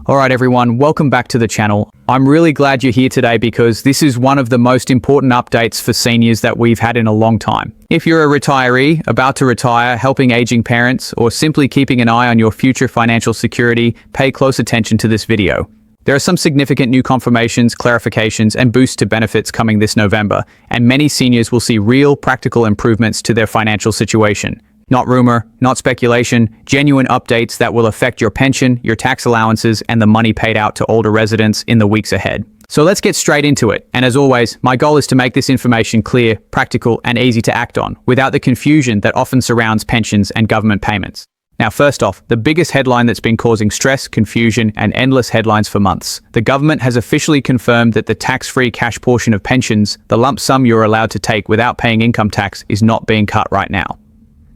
Alright everyone, welcome back to the channel. I'm really glad you're here today because this is one of the most important updates for seniors that we've had in a long time. If you're a retiree, about to retire, helping aging parents, or simply keeping an eye on your future financial security, pay close attention to this video. There are some significant new confirmations, clarifications, and boosts to benefits coming this November, and many seniors will see real, practical improvements to their financial situation. Not rumor, not speculation, genuine updates that will affect your pension, your tax allowances, and the money paid out to older residents in the weeks ahead. So let's get straight into it. And as always, my goal is to make this information clear, practical, and easy to act on, without the confusion that often surrounds pensions and government payments. Now, first off, the biggest headline that's been causing stress, confusion, and endless headlines for months. The government has officially confirmed that the tax-free cash portion of pensions, the lump sum you're allowed to take without paying income tax, is not being cut right now.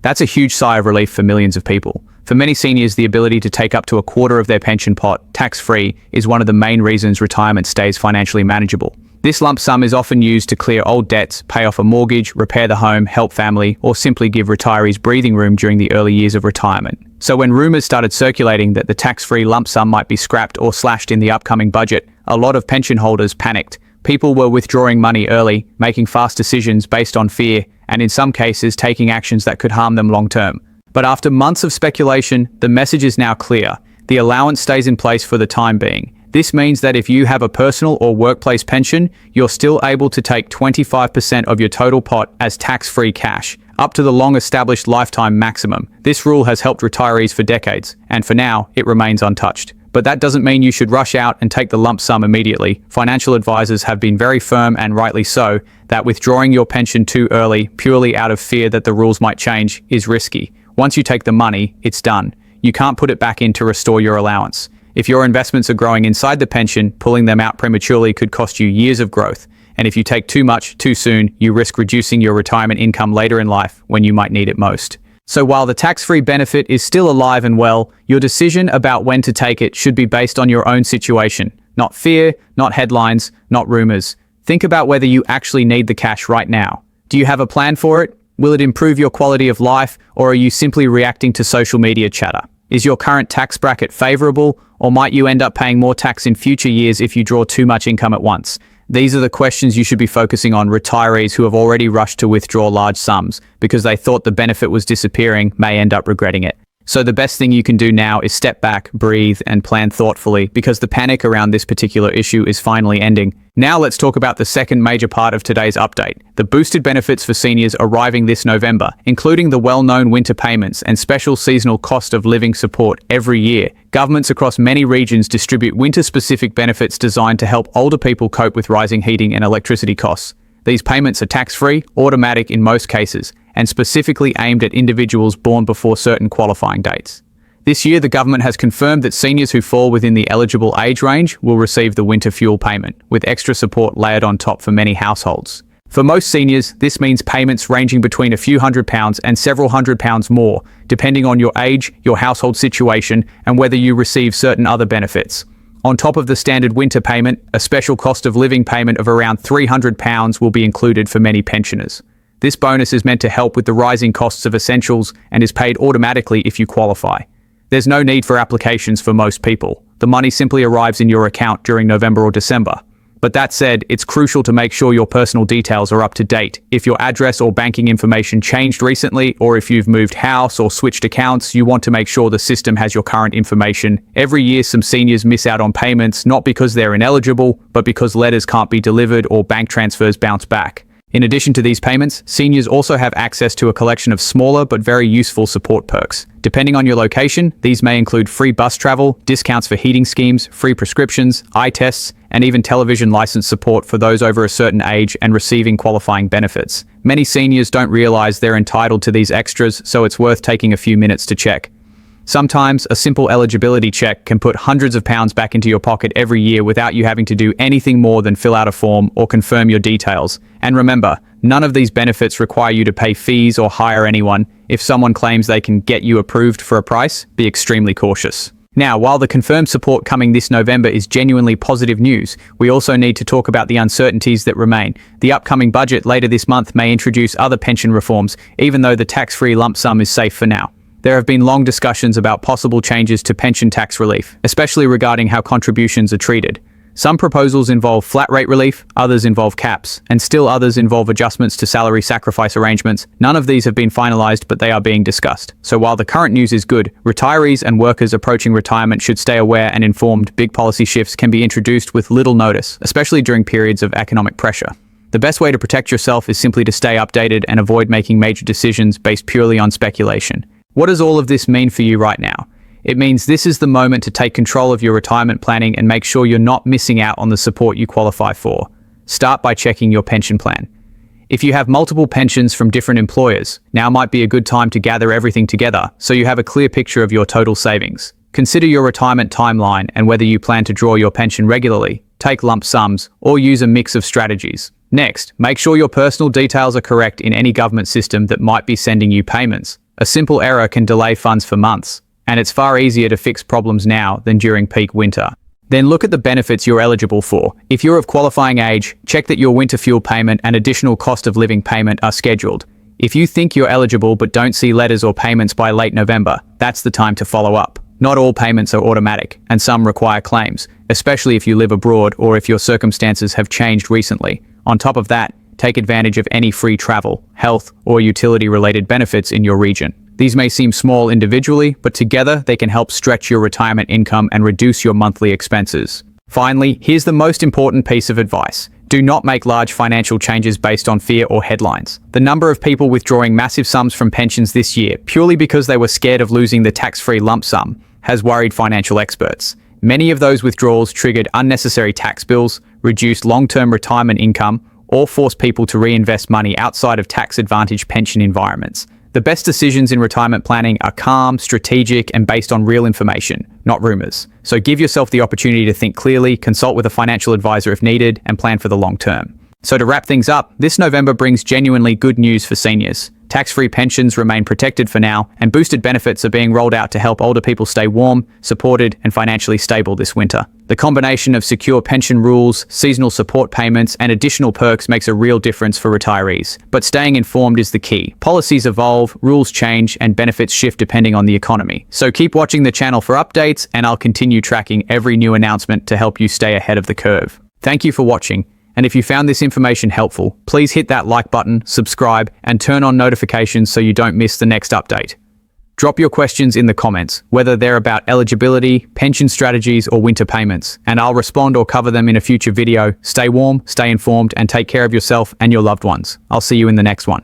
That's a huge sigh of relief for millions of people. For many seniors, the ability to take up to a quarter of their pension pot, tax-free, is one of the main reasons retirement stays financially manageable. This lump sum is often used to clear old debts, pay off a mortgage, repair the home, help family, or simply give retirees breathing room during the early years of retirement. So when rumors started circulating that the tax-free lump sum might be scrapped or slashed in the upcoming budget, a lot of pension holders panicked. People were withdrawing money early, making fast decisions based on fear, and in some cases taking actions that could harm them long-term. But after months of speculation, the message is now clear. The allowance stays in place for the time being. This means that if you have a personal or workplace pension, you're still able to take 25% of your total pot as tax-free cash, up to the long-established lifetime maximum. This rule has helped retirees for decades, and for now, it remains untouched. But that doesn't mean you should rush out and take the lump sum immediately. Financial advisors have been very firm, and rightly so, that withdrawing your pension too early, purely out of fear that the rules might change, is risky. Once you take the money, it's done. You can't put it back in to restore your allowance. If your investments are growing inside the pension, pulling them out prematurely could cost you years of growth. And if you take too much, too soon, you risk reducing your retirement income later in life when you might need it most. So while the tax-free benefit is still alive and well, your decision about when to take it should be based on your own situation. Not fear, not headlines, not rumors. Think about whether you actually need the cash right now. Do you have a plan for it? Will it improve your quality of life, or are you simply reacting to social media chatter? Is your current tax bracket favorable, or might you end up paying more tax in future years if you draw too much income at once? These are the questions you should be focusing on. Retirees who have already rushed to withdraw large sums because they thought the benefit was disappearing may end up regretting it. So the best thing you can do now is step back, breathe, and plan thoughtfully, because the panic around this particular issue is finally ending. Now let's talk about the second major part of today's update, the boosted benefits for seniors arriving this November, including the well-known winter payments and special seasonal cost of living support every year. Governments across many regions distribute winter-specific benefits designed to help older people cope with rising heating and electricity costs. These payments are tax-free, automatic in most cases, and specifically aimed at individuals born before certain qualifying dates. This year, the government has confirmed that seniors who fall within the eligible age range will receive the winter fuel payment, with extra support layered on top for many households. For most seniors, this means payments ranging between a few £100s and several £100s more, depending on your age, your household situation, and whether you receive certain other benefits. On top of the standard winter payment, a special cost of living payment of around £300 will be included for many pensioners. This bonus is meant to help with the rising costs of essentials and is paid automatically if you qualify. There's no need for applications for most people. The money simply arrives in your account during November or December. But that said, it's crucial to make sure your personal details are up to date. If your address or banking information changed recently, or if you've moved house or switched accounts, you want to make sure the system has your current information. Every year, some seniors miss out on payments, not because they're ineligible, but because letters can't be delivered or bank transfers bounce back. In addition to these payments, seniors also have access to a collection of smaller but very useful support perks. Depending on your location, these may include free bus travel, discounts for heating schemes, free prescriptions, eye tests, and even television license support for those over a certain age and receiving qualifying benefits. Many seniors don't realize they're entitled to these extras, so it's worth taking a few minutes to check. Sometimes, a simple eligibility check can put hundreds of pounds back into your pocket every year without you having to do anything more than fill out a form or confirm your details. And remember, none of these benefits require you to pay fees or hire anyone. If someone claims they can get you approved for a price, be extremely cautious. Now, while the confirmed support coming this November is genuinely positive news, we also need to talk about the uncertainties that remain. The upcoming budget later this month may introduce other pension reforms, even though the tax-free lump sum is safe for now. There have been long discussions about possible changes to pension tax relief, especially regarding how contributions are treated. Some proposals involve flat rate relief, others involve caps, and still others involve adjustments to salary sacrifice arrangements. None of these have been finalized, but they are being discussed. So while the current news is good, retirees and workers approaching retirement should stay aware and informed. Big policy shifts can be introduced with little notice, especially during periods of economic pressure. The best way to protect yourself is simply to stay updated and avoid making major decisions based purely on speculation. What does all of this mean for you right now? It means this is the moment to take control of your retirement planning and make sure you're not missing out on the support you qualify for. Start by checking your pension plan. If you have multiple pensions from different employers, now might be a good time to gather everything together so you have a clear picture of your total savings. Consider your retirement timeline and whether you plan to draw your pension regularly, take lump sums, or use a mix of strategies. Next, make sure your personal details are correct in any government system that might be sending you payments. A simple error can delay funds for months, and it's far easier to fix problems now than during peak winter. Then look at the benefits you're eligible for. If you're of qualifying age, check that your winter fuel payment and additional cost of living payment are scheduled. If you think you're eligible but don't see letters or payments by late November, that's the time to follow up. Not all payments are automatic, and some require claims, especially if you live abroad or if your circumstances have changed recently. On top of that, take advantage of any free travel, health, or utility-related benefits in your region. These may seem small individually, but together they can help stretch your retirement income and reduce your monthly expenses. Finally, here's the most important piece of advice. Do not make large financial changes based on fear or headlines. The number of people withdrawing massive sums from pensions this year, purely because they were scared of losing the tax-free lump sum, has worried financial experts. Many of those withdrawals triggered unnecessary tax bills, reduced long-term retirement income, or forced people to reinvest money outside of tax-advantaged pension environments. The best decisions in retirement planning are calm, strategic, and based on real information, not rumors. So give yourself the opportunity to think clearly, consult with a financial advisor if needed, and plan for the long term. So to wrap things up, this November brings genuinely good news for seniors. Tax-free pensions remain protected for now, and boosted benefits are being rolled out to help older people stay warm, supported, and financially stable this winter. The combination of secure pension rules, seasonal support payments, and additional perks makes a real difference for retirees. But staying informed is the key. Policies evolve, rules change, and benefits shift depending on the economy. So keep watching the channel for updates, and I'll continue tracking every new announcement to help you stay ahead of the curve. Thank you for watching. And if you found this information helpful, please hit that like button, subscribe, and turn on notifications so you don't miss the next update. Drop your questions in the comments, whether they're about eligibility, pension strategies, or winter payments, and I'll respond or cover them in a future video. Stay warm, stay informed, and take care of yourself and your loved ones. I'll see you in the next one.